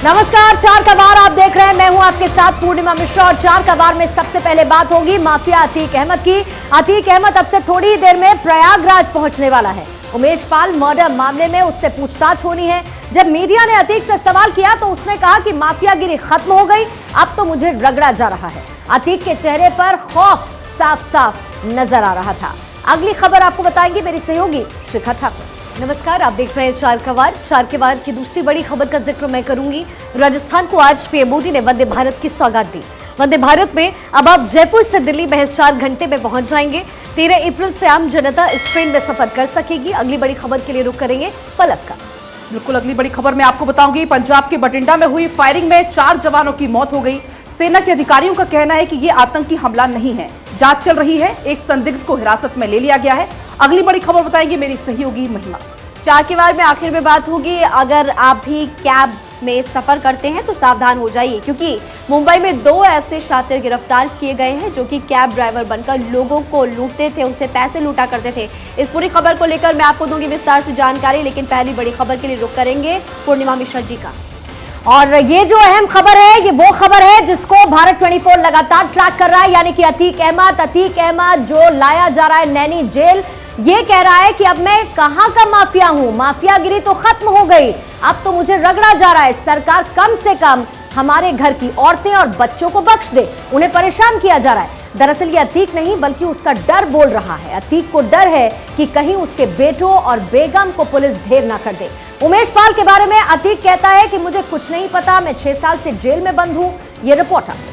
नमस्कार, चार का बार आप देख रहे हैं। मैं हूं आपके साथ पूर्णिमा मिश्रा और चार का बार में सबसे पहले बात होगी माफिया अतीक अहमद की। अतीक अहमद अब से थोड़ी देर में प्रयागराज पहुंचने वाला है। उमेश पाल मर्डर मामले में उससे पूछताछ होनी है। जब मीडिया ने अतीक से सवाल किया तो उसने कहा कि माफियागिरी खत्म हो गई, अब तो मुझे रगड़ा जा रहा है। अतीक के चेहरे पर खौफ साफ साफ नजर आ रहा था। अगली खबर आपको बताएंगी मेरी सहयोगी शिखा ठाकुर। नमस्कार, आप देख रहे हैं चार के वार की दूसरी बड़ी खबर का जिक्र मैं करूंगी। राजस्थान को आज पीएम मोदी ने वंदे भारत की सौगात दी। वंदे भारत में अब आप जयपुर से दिल्ली महज 4 घंटे में पहुंच जाएंगे। 13 अप्रैल से आम जनता इस ट्रेन में सफर कर सकेगी। अगली बड़ी खबर के लिए रुक करेंगे पलक का। बिल्कुल, अगली बड़ी खबर में आपको बताऊंगी। पंजाब के बठिंडा में हुई फायरिंग में 4 जवानों की मौत हो गई। सेना के अधिकारियों का कहना है कि ये आतंकी हमला नहीं है, जांच चल रही है। एक संदिग्ध को हिरासत में ले लिया गया है। अगली बड़ी खबर बताएंगे मेरी सहयोगी महिमा। चार के वार में आखिर में बात होगी, अगर आप भी कैब में सफर करते हैं तो सावधान हो जाइए, क्योंकि मुंबई में 2 ऐसे शातिर गिरफ्तार किए गए हैं जो कि कैब ड्राइवर बनकर लोगों को लूटते थे, उनसे पैसे लूटा करते थे। इस पूरी खबर को लेकर मैं आपको दूंगी विस्तार से जानकारी, लेकिन पहली बड़ी खबर के लिए रुक करेंगे पूर्णिमा मिश्रा जी का। और ये जो अहम खबर है, ये वो खबर है जिसको भारत 24 लगातार ट्रैक कर रहा है, यानी कि अतीक अहमद जो लाया जा रहा है नैनी जेल। ये कह रहा है कि अब मैं कहां का माफिया हूं, माफियागिरी तो खत्म हो गई, अब तो मुझे रगड़ा जा रहा है। सरकार कम से कम हमारे घर की औरतें और बच्चों को बख्श दे, उन्हें परेशान किया जा रहा है। दरअसल ये अतीक नहीं बल्कि उसका डर बोल रहा है। अतीक को डर है कि कहीं उसके बेटों और बेगम को पुलिस ढेर ना कर दे। उमेश पाल के बारे में अतीक कहता है कि मुझे कुछ नहीं पता, मैं 6 साल से जेल में बंद हूं। ये रिपोर्ट आपको।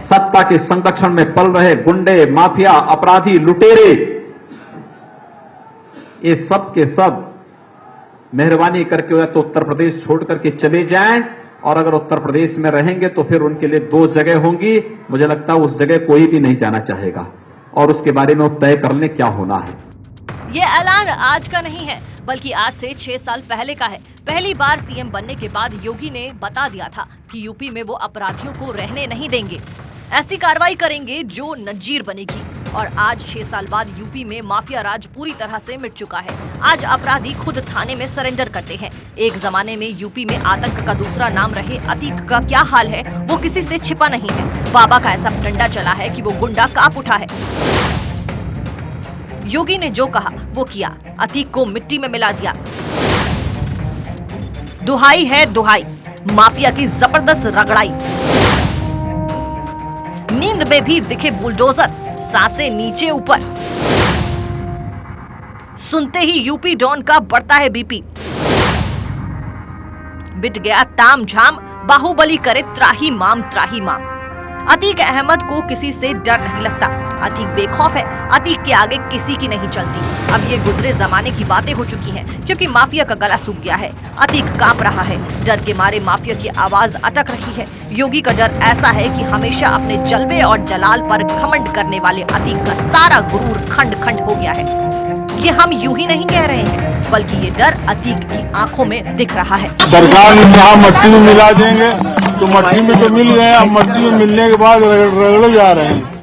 सत्ता के संरक्षण में पल रहे गुंडे, माफिया, अपराधी, लुटेरे, ये सब के सब मेहरबानी करके तो उत्तर प्रदेश छोड़ करके चले जाएं, और अगर उत्तर प्रदेश में रहेंगे तो फिर उनके लिए 2 जगह होंगी। मुझे लगता है उस जगह कोई भी नहीं जाना चाहेगा, और उसके बारे में वो तय कर लें क्या होना है। ये ऐलान आज का नहीं है, बल्कि आज से 6 साल पहले का है। पहली बार सीएम बनने के बाद योगी ने बता दिया था कि यूपी में वो अपराधियों को रहने नहीं देंगे, ऐसी कार्रवाई करेंगे जो नजीर बनेगी। और आज 6 साल बाद यूपी में माफिया राज पूरी तरह से मिट चुका है। आज अपराधी खुद थाने में सरेंडर करते हैं। एक जमाने में यूपी में आतंक का दूसरा नाम रहे अतीक का क्या हाल है वो किसी से छिपा नहीं है। बाबा का ऐसा डंडा चला है कि वो गुंडा कांप उठा है। योगी ने जो कहा वो किया, अतीक को मिट्टी में मिला दिया। दुहाई है दुहाई, माफिया की जबरदस्त रगड़ाई। नींद में भी दिखे बुलडोजर, सांसें नीचे ऊपर। सुनते ही यूपी डॉन का बढ़ता है बीपी। बिट गया ताम झाम, बाहुबली करे त्राही माम। अतीक अहमद को किसी से डर नहीं लगता। अतीक बेखौफ है, अतीक के आगे किसी की नहीं चलती। अब ये गुजरे जमाने की बातें हो चुकी हैं, क्योंकि माफिया का गला सूख गया है। अतीक कांप रहा है, डर के मारे माफिया की आवाज अटक रही है। योगी का डर ऐसा है कि हमेशा अपने जलवे और जलाल पर घमंड करने वाले अतीक का सारा गुरूर खंड खंड हो गया है। ये हम यूं ही नहीं कह रहे हैं, बल्कि ये डर अतीक की आंखों में दिख रहा है। सरकार ने कहा मट्टी में मिला देंगे, तो मट्टी में तो मिल गए, अब मट्टी में मिलने के बाद रगड़े जा रहे हैं।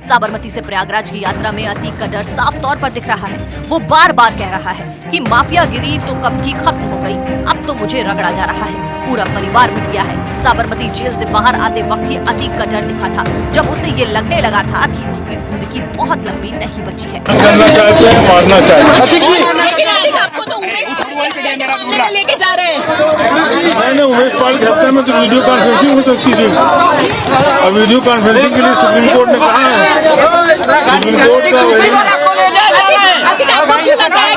साबरमती से प्रयागराज की यात्रा में अतीक का डर साफ तौर पर दिख रहा है। वो बार बार कह रहा है कि माफियागिरी तो कब की खत्म हो गई, अब तो मुझे रगड़ा जा रहा है। पूरा परिवार मिट गया है। साबरमती जेल से बाहर आते वक्त ही अतीक का डर दिखा था, जब उसे ये लगने लगा था कि उसकी जिंदगी बहुत लंबी नहीं बची है। करना चाहते हैं, मारना चाहते लेके जा रहे हैं। हैं। उमेश पाल के हत्या में तो वीडियो कॉन्फ्रेंसिंग हो सकती थी, और वीडियो कॉन्फ्रेंसिंग के लिए सुप्रीम कोर्ट ने कहा है। सुप्रीम कोर्ट का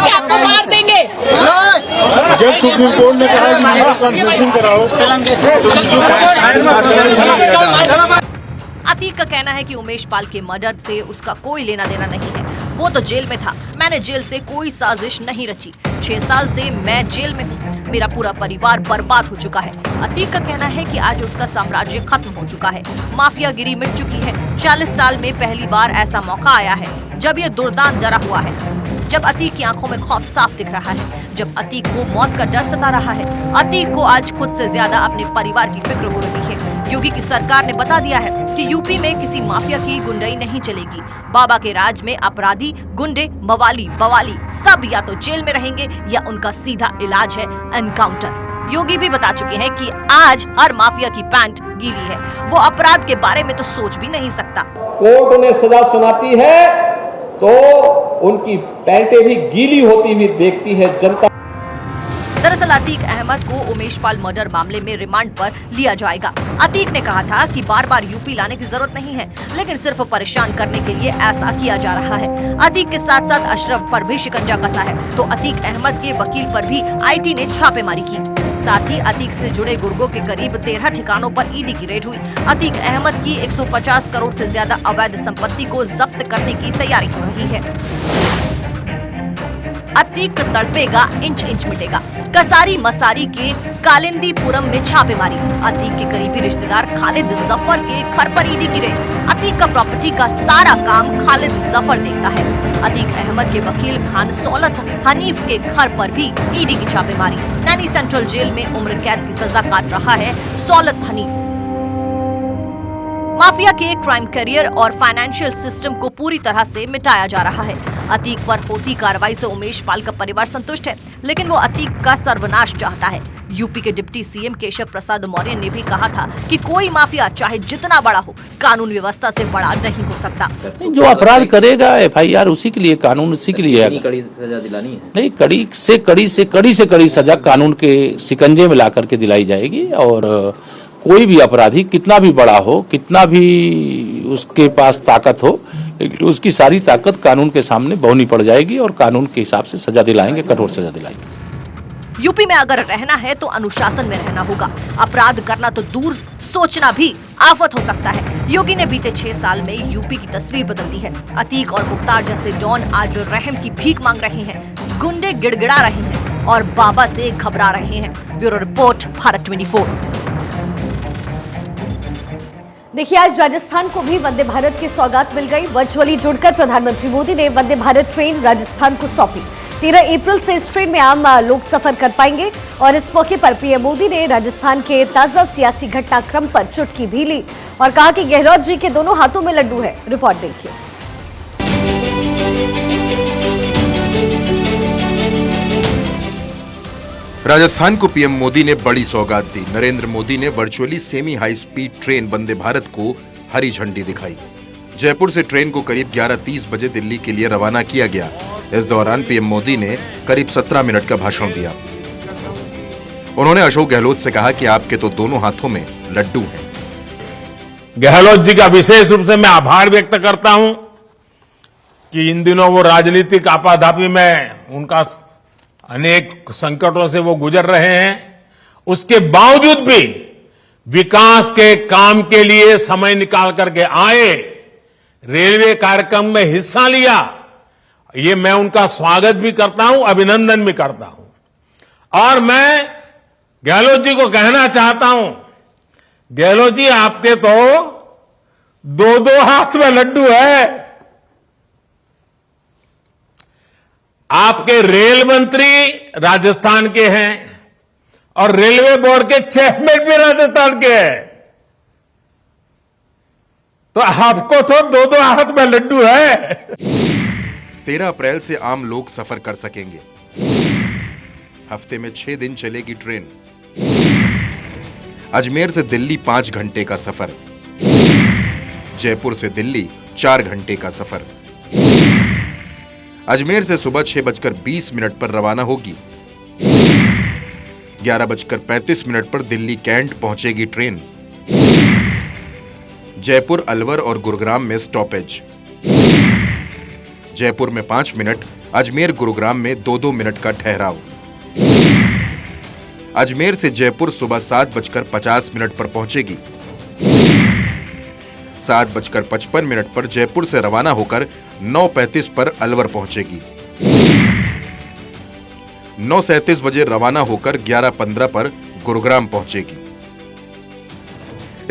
आपको मार देंगे। जब सुप्रीम कोर्ट ने कहा कि वीडियो कॉन्फ्रेंसिंग कराओ, अतीक का कहना है कि उमेश पाल के मर्डर से उसका कोई लेना देना नहीं है। वो तो जेल में था, मैंने जेल से कोई साजिश नहीं रची। 6 साल से मैं जेल में हूँ, मेरा पूरा परिवार बर्बाद हो चुका है। अतीक का कहना है कि आज उसका साम्राज्य खत्म हो चुका है, माफियागिरी मिट चुकी है। 40 साल में पहली बार ऐसा मौका आया है जब ये दुर्दांत डरा हुआ है, जब अतीक की आंखों में खौफ साफ दिख रहा है, जब अतीक को मौत का डर सता रहा है। अतीक को आज खुद से ज्यादा अपने परिवार की फिक्र हो रही है। योगी की सरकार ने बता दिया है कि यूपी में किसी माफिया की गुंडई नहीं चलेगी। बाबा के राज में अपराधी, गुंडे, मवाली, बवाली सब या तो जेल में रहेंगे या उनका सीधा इलाज है एनकाउंटर। योगी भी बता चुके हैं कि आज हर माफिया की पैंट गीली है, वो अपराध के बारे में तो सोच भी नहीं सकता। कोर्ट उन्हें सजा सुनाती है तो उनकी पैंटें भी गीली होती हुई देखती है जनता। दरअसल अतीक अहमद को उमेश पाल मर्डर मामले में रिमांड पर लिया जाएगा। अतीक ने कहा था कि बार बार यूपी लाने की जरूरत नहीं है, लेकिन सिर्फ परेशान करने के लिए ऐसा किया जा रहा है। अतीक के साथ साथ अशरफ पर भी शिकंजा कसा है, तो अतीक अहमद के वकील पर भी आईटी ने छापेमारी की। साथ ही अतीक से जुड़े गुर्गों के करीब 13 ठिकानों पर ईडी की रेड हुई। अतीक अहमद की 150 करोड़ से ज्यादा अवैध संपत्ति को जब्त करने की तैयारी हो रही है। अतीक तड़पेगा, इंच इंच मिटेगा। कसारी मसारी के कालिंदीपुरम में छापेमारी। अतीक के करीबी रिश्तेदार खालिद जफर के घर पर ईडी की रेड। अतीक का प्रॉपर्टी का सारा काम खालिद जफर देखता है। अतीक अहमद के वकील खान सौलत हनीफ के घर पर भी ईडी की छापेमारी। नैनी सेंट्रल जेल में उम्र कैद की सजा काट रहा है सौलत हनीफ। माफिया के क्राइम करियर और फाइनेंशियल सिस्टम को पूरी तरह से मिटाया जा रहा है। अतीक पर होती कार्रवाई से उमेश पाल का परिवार संतुष्ट है, लेकिन वो अतीक का सर्वनाश चाहता है। यूपी के डिप्टी सीएम केशव प्रसाद मौर्य ने भी कहा था कि कोई माफिया चाहे जितना बड़ा हो, कानून व्यवस्था से बड़ा नहीं हो सकता। जो अपराध करेगा एफआईआर उसी के लिए, कानून उसी के लिए है। कड़ी सजा दिलानी है? नहीं, कड़ी से कड़ी सजा कानून के शिकंजे में ला करके दिलाई जाएगी। और कोई भी अपराधी कितना भी बड़ा हो, कितना भी उसके पास ताकत हो, लेकिन उसकी सारी ताकत कानून के सामने बौनी पड़ जाएगी और कानून के हिसाब से सजा दिलाएंगे, कठोर सजा दिलाएंगे। यूपी में अगर रहना है तो अनुशासन में रहना होगा। अपराध करना तो दूर, सोचना भी आफत हो सकता है। योगी ने बीते 6 साल में यूपी की तस्वीर बदल दी है। अतीक और मुख्तार जैसे डॉन आज रहम की भीख मांग रहे हैं, गुंडे गिड़गिड़ा रहे हैं और बाबा से घबरा रहे हैं। Bureau report, Bharat 24। देखिए, आज राजस्थान को भी वंदे भारत की सौगात मिल गई। वर्चुअली जुड़कर प्रधानमंत्री मोदी ने वंदे भारत ट्रेन राजस्थान को सौंपी। 13 अप्रैल से इस ट्रेन में आम लोग सफर कर पाएंगे और इस मौके पर पीएम मोदी ने राजस्थान के ताजा सियासी घटनाक्रम पर चुटकी भी ली और कहा कि गहलोत जी के दोनों हाथों में लड्डू है। रिपोर्ट देखिए। राजस्थान को पीएम मोदी ने बड़ी सौगात दी। नरेंद्र मोदी ने virtually semi high speed train Vande Bharat को हरी झंडी दिखाई। जयपुर से ट्रेन को करीब 11:30 बजे दिल्ली के लिए रवाना किया गया। इस दौरान पीएम मोदी ने करीब 17 मिनट का भाषण दिया। उन्होंने अशोक गहलोत से कहा कि आपके तो दोनों हाथों में लड्डू हैं। गहलोत जी का विशेष रूप से मैं आभार व्यक्त करता हूं कि इन दिनों वो राजनीतिक आपाधापी में उनका अनेक संकटों से वो गुजर रहे हैं, उसके बावजूद भी विकास के काम के लिए समय निकाल करके आए, रेलवे कार्यक्रम में हिस्सा लिया। ये मैं उनका स्वागत भी करता हूं, अभिनंदन भी करता हूं। और मैं गहलोत जी को कहना चाहता हूं, गहलोत जी आपके तो दो हाथ में लड्डू है। आपके रेल मंत्री राजस्थान के हैं और रेलवे बोर्ड के चेयरमैन भी राजस्थान के हैं, तो आपको तो दो हाथ में लड्डू है। 13 अप्रैल से आम लोग सफर कर सकेंगे। हफ्ते में 6 दिन चलेगी ट्रेन। अजमेर से दिल्ली 5 घंटे का सफर, जयपुर से दिल्ली 4 घंटे का सफर। अजमेर से सुबह 6:20 पर रवाना होगी। 11:35 पर दिल्ली कैंट पहुंचेगी ट्रेन। जयपुर, अलवर और गुरुग्राम में स्टॉपेज। जयपुर में 5 मिनट, अजमेर गुरुग्राम में 2-2 मिनट का ठहराव। अजमेर से जयपुर सुबह 7:50 पर पहुंचेगी। 7:55 पर जयपुर से रवाना होकर 9:35 पर अलवर पहुंचेगी। 9:37 बजे रवाना होकर 11:15 पर गुरुग्राम पहुंचेगी।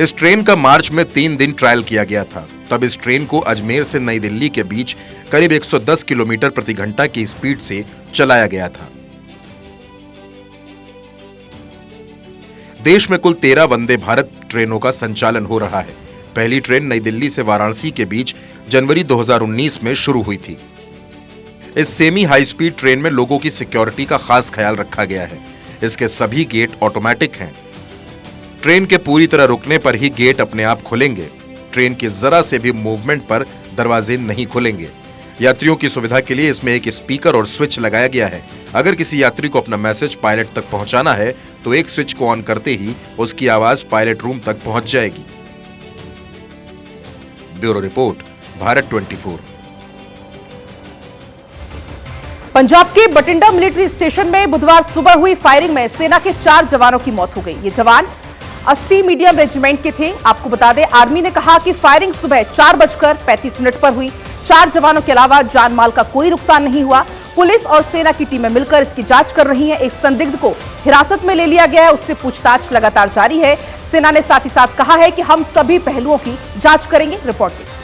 इस ट्रेन का मार्च में 3 दिन ट्रायल किया गया था। तब इस ट्रेन को अजमेर से नई दिल्ली के बीच करीब 110 किलोमीटर प्रति घंटा की स्पीड से चलाया गया था। देश में कुल 13 वंदे भारत ट्रेनों का संचालन हो रहा है। पहली ट्रेन नई दिल्ली से वाराणसी के बीच जनवरी 2019 में शुरू हुई थी। इस सेमी हाई स्पीड ट्रेन में लोगों की सिक्योरिटी का खास ख्याल रखा गया है। इसके सभी गेट ऑटोमेटिक हैं। ट्रेन के पूरी तरह रुकने पर ही गेट अपने आप खुलेंगे। ट्रेन के जरा से भी मूवमेंट पर दरवाजे नहीं खुलेंगे। यात्रियों की सुविधा के लिए इसमें एक स्पीकर और स्विच लगाया गया है। अगर किसी यात्री को अपना मैसेज पायलट तक पहुंचाना है तो एक स्विच को ऑन करते ही उसकी आवाज पायलट रूम तक पहुंच जाएगी। Bureau report, Bharat 24। पंजाब के बठिंडा मिलिट्री स्टेशन में बुधवार सुबह हुई फायरिंग में सेना के 4 जवानों की मौत हो गई। ये जवान 80 मीडियम रेजिमेंट के थे। आपको बता दें, आर्मी ने कहा कि फायरिंग सुबह 4:35 पर हुई। 4 जवानों के अलावा जान माल का कोई नुकसान नहीं हुआ। पुलिस और सेना की टीमें मिलकर इसकी जांच कर रही हैं। एक संदिग्ध को हिरासत में ले लिया गया है, उससे पूछताछ लगातार जारी है। सेना ने साथ ही साथ कहा है कि हम सभी पहलुओं की जांच करेंगे। रिपोर्ट देखिए।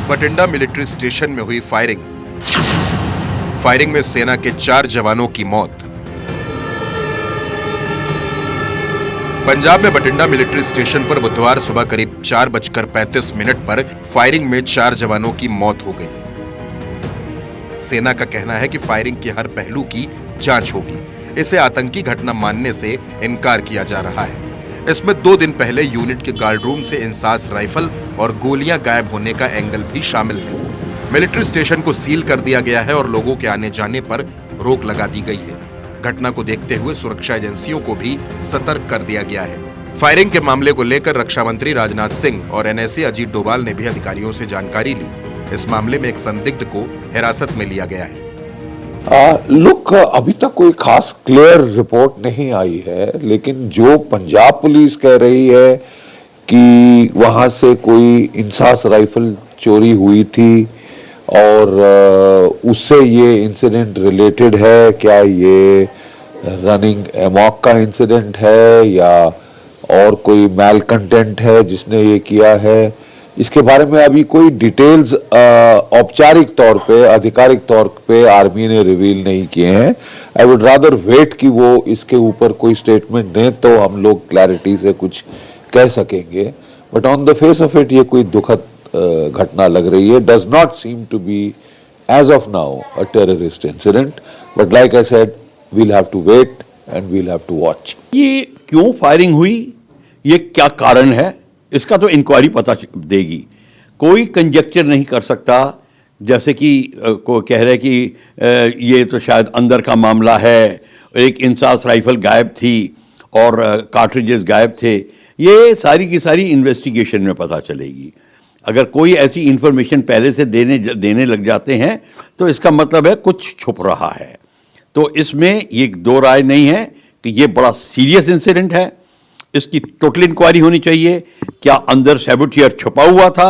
बठिंडा मिलिट्री स्टेशन में हुई फायरिंग में सेना के 4 जवानों की मौत। पंजाब में बठिंडा मिलिट्री स्टेशन पर बुधवार सुबह करीब 4:35 पर फायरिंग में 4 जवानों की मौत हो गई। सेना का कहना है कि फायरिंग के हर पहलू की जांच होगी। इसे आतंकी घटना मानने से इनकार किया जा रहा है। इसमें 2 दिन पहले यूनिट के गार्ड रूम से इंसास राइफल और गोलियां गायब होने का एंगल भी शामिल है। मिलिट्री स्टेशन को सील कर दिया गया है और लोगों के आने जाने पर रोक लगा दी गई है। घटना को देखते हुए सुरक्षा एजेंसियों को भी सतर्क कर दिया गया है। फायरिंग के मामले को लेकर रक्षा मंत्री राजनाथ सिंह और एनएसए अजीत डोभाल ने भी अधिकारियों से जानकारी ली। इस मामले में एक संदिग्ध को हिरासत में लिया गया है। लुक, अभी तक कोई खास क्लियर रिपोर्ट नहीं आई है, लेकिन जो पंजाब पुलिस कह रही है कि वहां से कोई इंसास राइफल चोरी हुई थी और उससे ये इंसिडेंट रिलेटेड है, क्या ये रनिंग एमॉक का इंसिडेंट है या और कोई मैल कंटेंट है जिसने ये किया है, इसके बारे में अभी कोई डिटेल्स औपचारिक तौर पे, आधिकारिक तौर पे आर्मी ने रिवील नहीं किए हैं। आई वुड रादर वेट कि वो इसके ऊपर कोई स्टेटमेंट दें तो हम लोग क्लैरिटी से कुछ कह सकेंगे। But on the face of it ये कोई दुखद घटना लग रही है। Does not seem to be as of now a terrorist incident, but like I said, we'll have to wait and we'll have to watch. ये क्यों फायरिंग हुई, ये क्या कारण है, इसका तो इंक्वायरी पता देगी। कोई कंजेक्चर नहीं कर सकता, जैसे कि को कह रहे कि ये तो शायद अंदर का मामला है, एक इंसास राइफल गायब थी और कार्ट्रिजेस गायब थे। ये सारी की सारी इन्वेस्टिगेशन में पता चलेगी। अगर कोई ऐसी इंफॉर्मेशन पहले से देने लग जाते हैं तो इसका मतलब है कुछ छुप रहा है। तो इसमें ये 2 राय नहीं है कि ये बड़ा सीरियस इंसिडेंट है। इसकी टोटल इंक्वायरी होनी चाहिए। क्या अंदर सैबोटियर छुपा हुआ था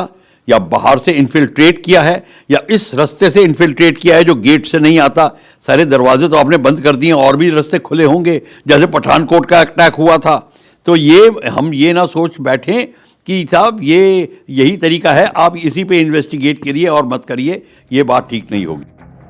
या बाहर से इन्फिल्ट्रेट किया है या इस रास्ते से इन्फिल्ट्रेट किया है जो गेट से नहीं आता। सारे दरवाजे तो आपने बंद कर दिए, और भी रास्ते खुले होंगे, जैसे पठानकोट का अटैक हुआ था। तो ये हम ये ना सोच बैठें कि साहब ये यही तरीका है, आप इसी पे इन्वेस्टिगेट करिए और मत करिए, ये बात ठीक नहीं होगी।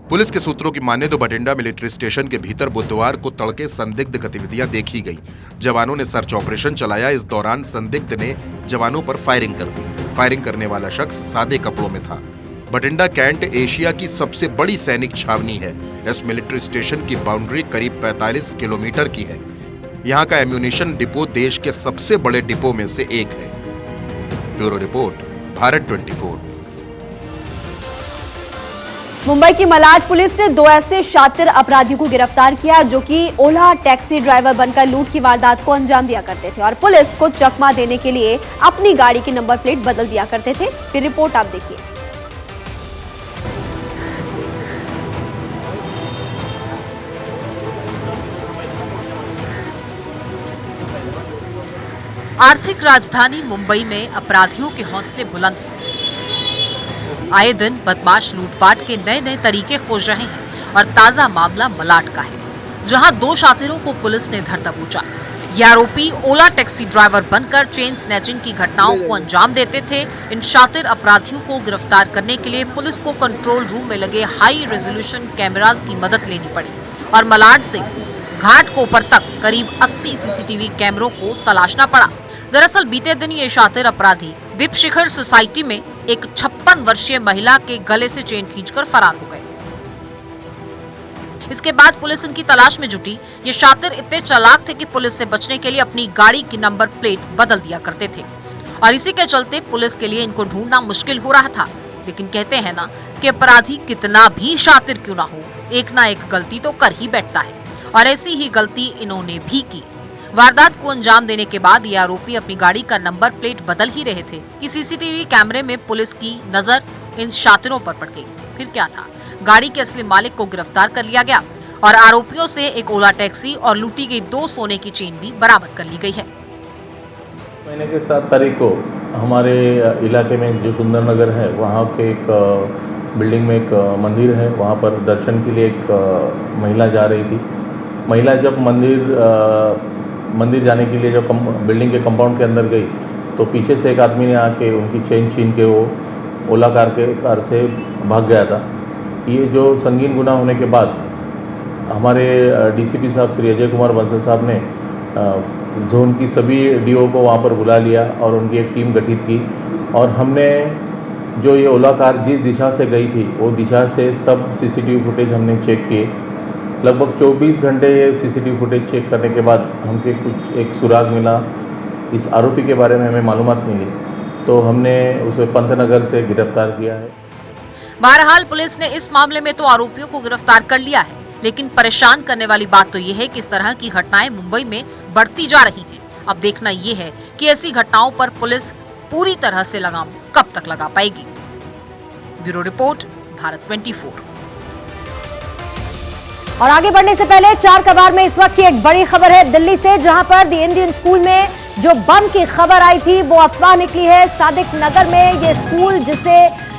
पुलिस के सूत्रों की माने तो बठिंडा मिलिट्री स्टेशन के भीतर बुधवार को तड़के संदिग्ध गतिविधियां देखी गई। जवानों ने सर्च ऑपरेशन चलाया। इस दौरान संदिग्ध ने जवानों पर फायरिंग कर दी। फायरिंग करने वाला शख्स सादे कपड़ों में था। बठिंडा कैंट एशिया की सबसे बड़ी सैनिक छावनी है। इस मिलिट्री स्टेशन की बाउंड्री करीब 45 किलोमीटर की है। यहाँ का एम्यूनिशन डिपो देश के सबसे बड़े डिपो में से एक है। Bureau report, Bharat 24। मुंबई की मलाज पुलिस ने 2 ऐसे शातिर अपराधियों को गिरफ्तार किया जो कि ओला टैक्सी ड्राइवर बनकर लूट की वारदात को अंजाम दिया करते थे और पुलिस को चकमा देने के लिए अपनी गाड़ी की नंबर प्लेट बदल दिया करते थे। फिर रिपोर्ट आप देखिए। आर्थिक राजधानी मुंबई में अपराधियों के हौसले बुलंद हैं। आए दिन बदमाश लूटपाट के नए नए तरीके खोज रहे हैं और ताजा मामला मलाड का है, जहां 2 शातिरों को पुलिस ने धर दबोचा। ये आरोपी ओला टैक्सी ड्राइवर बनकर चेन स्नैचिंग की घटनाओं को अंजाम देते थे। इन शातिर अपराधियों को गिरफ्तार करने के लिए पुलिस को कंट्रोल रूम में लगे हाई रेजोल्यूशन कैमरास की मदद लेनी पड़ी और मलाड से घाटकोपर तक करीब 80 सीसीटीवी कैमरों को तलाशना पड़ा। दरअसल बीते दिन ये शातिर अपराधी दीप शिखर सोसाइटी में एक 56 वर्षीय महिला के गले से चेन खींचकर फरार हो गए। इसके बाद पुलिस इनकी तलाश में जुटी। ये शातिर इतने चालाक थे कि पुलिस से बचने के लिए अपनी गाड़ी की नंबर प्लेट बदल दिया करते थे और इसी के चलते पुलिस के लिए इनको ढूंढना मुश्किल हो रहा था। लेकिन कहते हैं ना कि अपराधी कितना भी शातिर क्यों ना हो, एक ना एक गलती तो कर ही बैठता है और ऐसी ही गलती इन्होंने भी की। वारदात को अंजाम देने के बाद ये आरोपी अपनी गाड़ी का नंबर प्लेट बदल ही रहे थे कि सीसीटीवी कैमरे में पुलिस की नजर इन शातिरों पर पड़ गई। फिर क्या था, गाड़ी के असली मालिक को गिरफ्तार कर लिया गया और आरोपियों से एक ओला टैक्सी और लूटी गई 2 सोने की चेन भी बरामद कर ली गई है। महीने के 7 तारीख को हमारे इलाके में जो सुंदर नगर है वहाँ के एक बिल्डिंग में एक मंदिर है, वहाँ पर दर्शन के लिए एक महिला जा रही थी। महिला जब मंदिर जाने के लिए जब बिल्डिंग के कंपाउंड के अंदर गई तो पीछे से एक आदमी ने आके उनकी चेन छीन के वो ओला कार से भाग गया था। ये जो संगीन गुनाह होने के बाद हमारे डीसीपी साहब श्री अजय कुमार बंसल साहब ने जोन की सभी डीओ को वहाँ पर बुला लिया और उनकी एक टीम गठित की और हमने जो ये ओला कार जिस दिशा से गई थी वो दिशा से सब सीसीटीवी फुटेज हमने चेक किए। लगभग 24 घंटे ये सीसीटीवी फुटेज चेक करने के बाद हमके कुछ एक सुराग मिला, इस आरोपी के बारे में हमें मालूमात मिली तो हमने उसे पंतनगर से गिरफ्तार किया है। बहरहाल पुलिस ने इस मामले में तो आरोपियों को गिरफ्तार कर लिया है, लेकिन परेशान करने वाली बात तो ये है कि इस तरह की घटनाएं मुंबई में बढ़ती जा रही हैं। अब देखना ये है कि ऐसी घटनाओं पर पुलिस पूरी तरह से लगाम कब तक लगा पाएगी। Bureau report, Bharat 24। और आगे बढ़ने से पहले 4 कबार में इस वक्त की एक बड़ी खबर है दिल्ली से, जहां पर द इंडियन स्कूल में जो बम की खबर आई थी वो अफवाह निकली है। सादिक नगर में ये स्कूल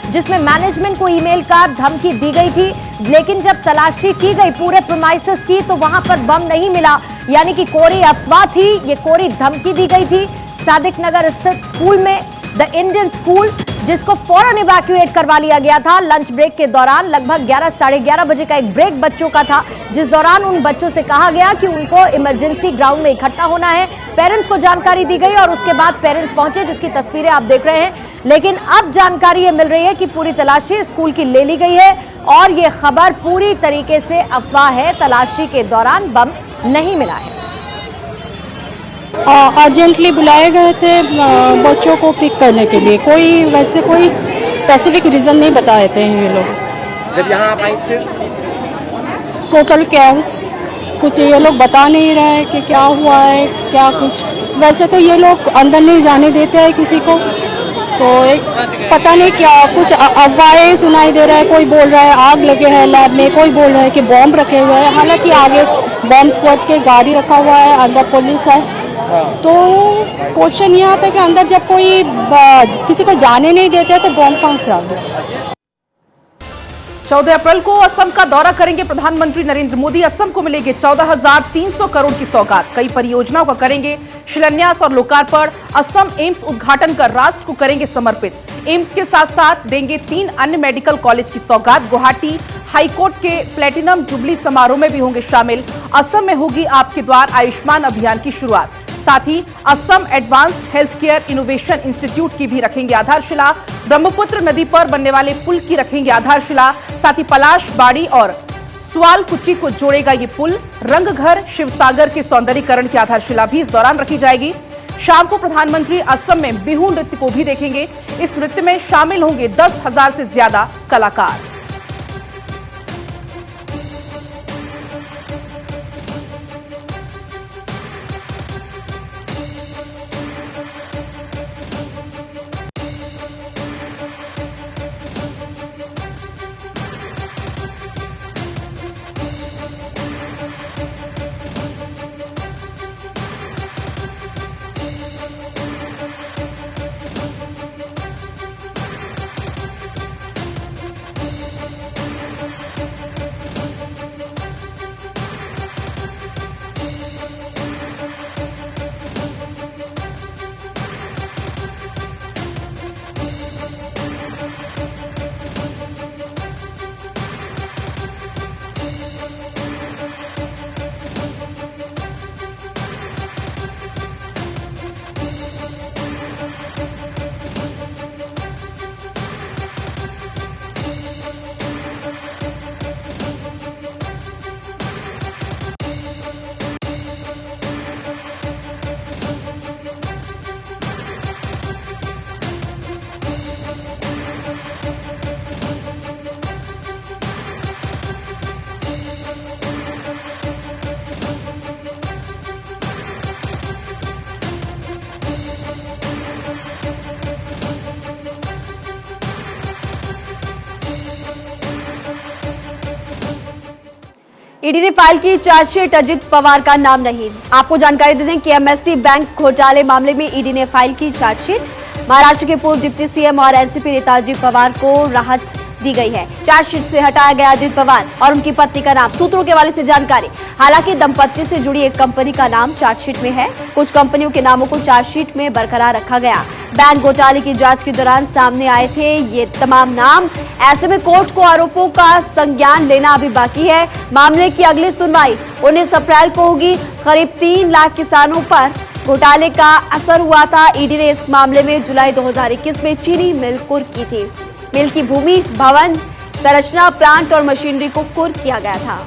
जिसमें मैनेजमेंट को ईमेल का धमकी दी गई थी, लेकिन जब तलाशी की गई पूरे प्रीमाइसेस की तो वहां पर बम नहीं मिला, यानी कि कोरी अफवाह थी, ये कोरी धमकी दी गई थी। सादिक नगर स्थित स्कूल में द इंडियन स्कूल जिसको फौरन इवैक्यूएट करवा लिया गया था। लंच ब्रेक के दौरान लगभग 11 साढ़े 11 बजे का एक ब्रेक बच्चों का था, जिस दौरान उन बच्चों से कहा गया कि उनको इमरजेंसी ग्राउंड में इकट्ठा होना है। पेरेंट्स को जानकारी दी गई और उसके बाद पेरेंट्स पहुंचे, जिसकी तस्वीरें आप देख रहे हैं। लेकिन अब जानकारी ये मिल रही है कि पूरी तलाशी स्कूल की ले ली गई है और ये खबर पूरी तरीके से अफवाह है। तलाशी के दौरान बम नहीं मिला है। अर्जेंटली बुलाए गए थे बच्चों को पिक करने के लिए, कोई स्पेसिफिक रीजन नहीं बताए थे ये लोग। जब यहाँ आप आई थे टोटल कैश कुछ ये लोग बता नहीं रहे कि क्या हुआ है क्या कुछ। वैसे तो ये लोग अंदर नहीं जाने देते हैं किसी को, तो एक पता नहीं क्या कुछ अफवाहें सुनाई दे रहा है। कोई बोल रहा है आग लगे है लैब में, कोई बोल रहा है कि बॉम्ब रखे हुए हैं। हालांकि आगे बॉम्ब स्क्वाड के गाड़ी रखा हुआ है, अंदर पुलिस है। तो क्वेश्चन ये आता है कि अंदर जब कोई किसी को जाने नहीं देते तो बॉम्ब कहाँ से आ गया। 14 अप्रैल को असम का दौरा करेंगे प्रधानमंत्री नरेंद्र मोदी। असम को मिलेगी 14,300 करोड़ की सौगात। कई परियोजनाओं का करेंगे शिलान्यास और लोकार्पण। असम एम्स उद्घाटन कर राष्ट्र को करेंगे समर्पित। एम्स के साथ साथ देंगे 3 अन्य मेडिकल कॉलेज की सौगात। गुवाहाटी हाईकोर्ट के प्लेटिनम जुबली समारोह में भी होंगे शामिल। असम में होगी आपके द्वार आयुष्मान अभियान की शुरुआत। साथ ही Assam advanced health care innovation institute की भी रखेंगे आधारशिला। ब्रह्मपुत्र नदी पर बनने वाले पुल की रखेंगे आधारशिला। साथ ही पलाश बाड़ी और सुआलकुची को जोड़ेगा ये पुल। रंगघर शिवसागर के सौंदर्यीकरण की आधारशिला भी इस दौरान रखी जाएगी। शाम को प्रधानमंत्री असम में बिहू नृत्य को भी देखेंगे। इस नृत्य में शामिल होंगे 10,000 से ज्यादा कलाकार। ईडी ने फाइल की चार्जशीट, अजित पवार का नाम नहीं। आपको जानकारी दे दें कि एमएससी बैंक घोटाले मामले में ईडी ने फाइल की चार्जशीट। महाराष्ट्र के पूर्व डिप्टी सीएम और एनसीपी नेता अजित पवार को राहत दी गई है। चार्जशीट से हटाया गया अजित पवार और उनकी पत्नी का नाम। सूत्रों के हवाले से जानकारी, हालांकि दंपत्ति से जुड़ी एक कंपनी का नाम चार्जशीट में है। कुछ कंपनियों के नामों को चार्जशीट में बरकरार रखा गया। बैंक घोटाले की जांच के दौरान सामने आए थे ये तमाम नाम। ऐसे में कोर्ट को आरोपों का संज्ञान लेना अभी बाकी है। मामले की अगली सुनवाई 19 अप्रैल को होगी। करीब 3 लाख किसानों पर घोटाले का असर हुआ था। ईडी ने इस मामले में जुलाई 2021 में चीनी मिल कुर्क की थी। मिल की भूमि, भवन, संरचना, प्लांट और मशीनरी को कुर्क किया गया था।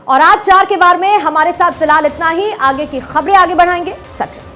और आज 4 के वार में हमारे साथ फिलहाल इतना ही। आगे की खबरें आगे बढ़ाएंगे सचिन।